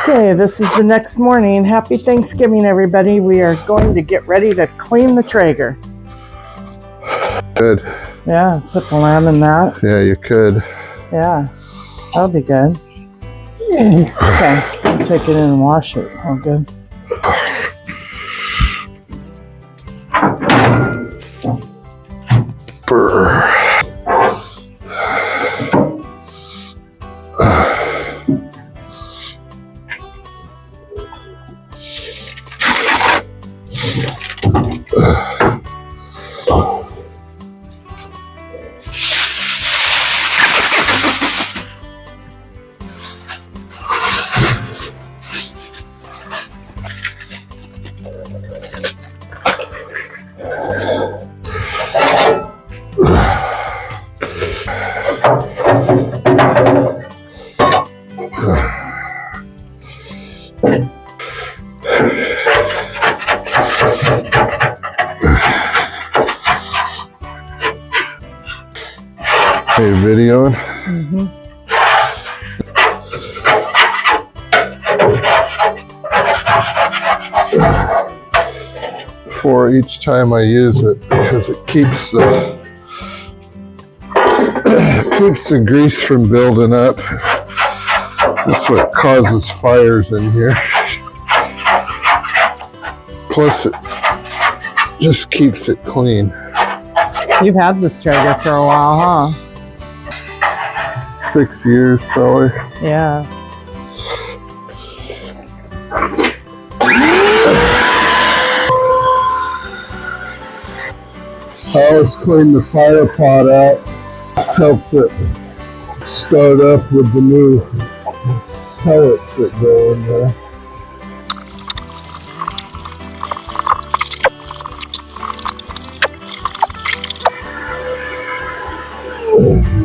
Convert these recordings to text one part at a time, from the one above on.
Okay, this is the next morning. Happy Thanksgiving, everybody. We are going to get ready to clean the Traeger. Good. Yeah, put the lamb in that. Yeah, you could. Yeah, that'll be good. Okay, I'll take it in and wash it. All good. Brr. Hey, videoing? Mm-hmm. For each time I use it, because it keeps the grease from building up. That's what causes fires in here. Plus, it just keeps it clean. You've had this Traeger for a while, huh? 6 years, probably. Yeah. I always clean the fire pot out. This helps it start up with the new pellets that go in there.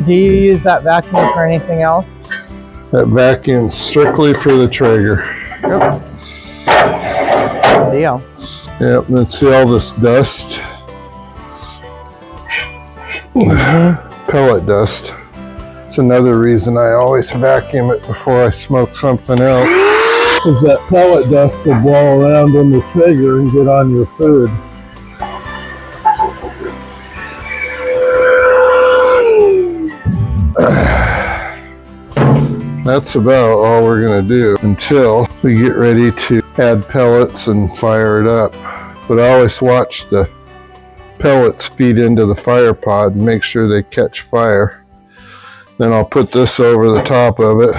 Do you use that vacuum for anything else? That vacuum's strictly for the Traeger. Yep. Good deal. Yep, and then see all this dust? Pellet dust. It's another reason I always vacuum it before I smoke something else. Because that pellet dust will blow around on the Traeger and get on your food. That's about all we're going to do until we get ready to add pellets and fire it up. But I always watch the pellets feed into the fire pod and make sure they catch fire. Then I'll put this over the top of it.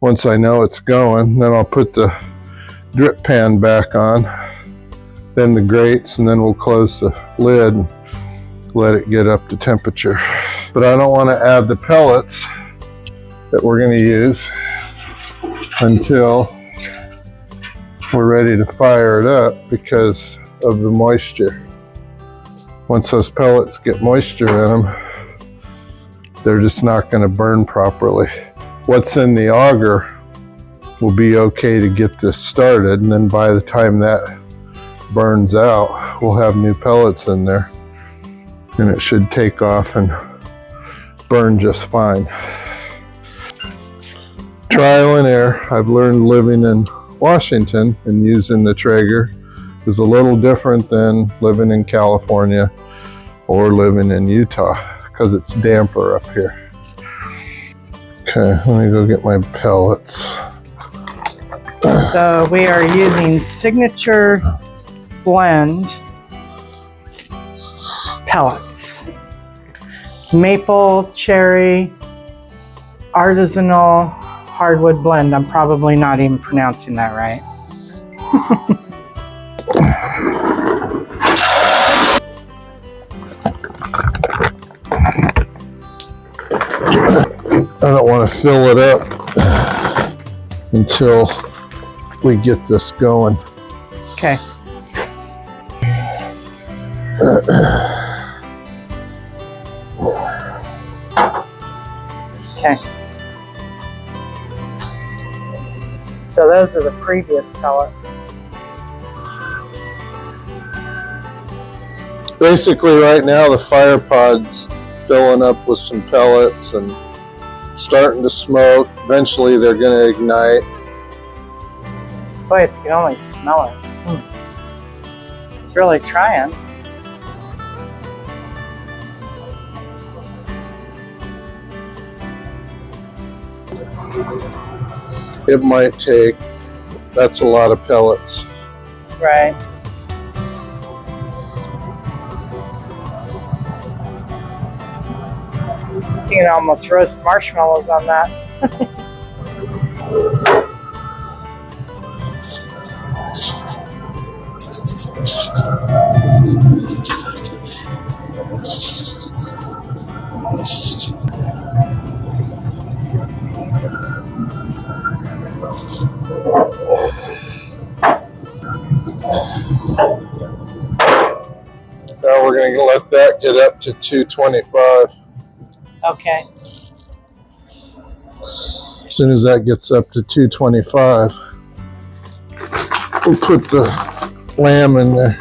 Once I know it's going, then I'll put the drip pan back on, then the grates, and then we'll close the lid and let it get up to temperature. But I don't want to add the pellets that we're going to use until we're ready to fire it up because of the moisture. Once those pellets get moisture in them, they're just not going to burn properly. What's in the auger will be okay to get this started, and then by the time that burns out, we'll have new pellets in there, and it should take off and burn just fine. Trial and error. I've learned living in Washington and using the Traeger is a little different than living in California or living in Utah because it's damper up here. Okay, let me go get my pellets. So we are using Signature Blend pellets. Maple, cherry, artisanal, hardwood blend. I'm probably not even pronouncing that right. I don't want to fill it up until we get this going. Okay. Okay. So those are the previous pellets. Basically right now the fire pod's filling up with some pellets and starting to smoke. Eventually they're going to ignite. Boy, if you can only smell it. It's really trying. It might take, that's a lot of pellets. Right. You can almost roast marshmallows on that. Now we're going to let that get up to 225. Okay. As soon as that gets up to 225, we'll put the lamb in there.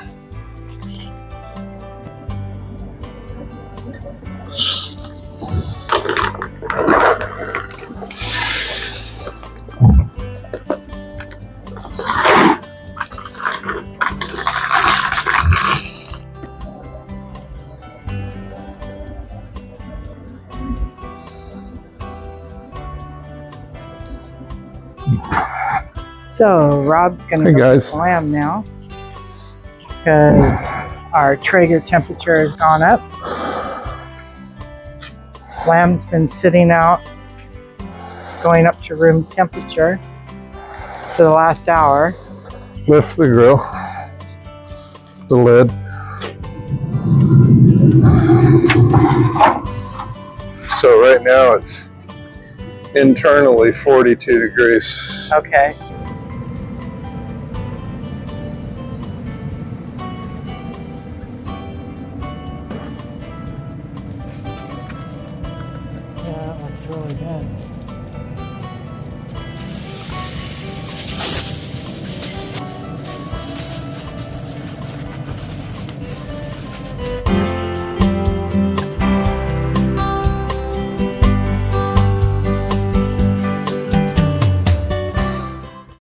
So Rob's gonna Hey, go guys. cook lamb now because our Traeger temperature has gone up. Lamb's been sitting out, going up to room temperature for the last hour. Lift the grill, the lid. So right now it's internally 42 degrees. Okay. Yeah, that looks really good.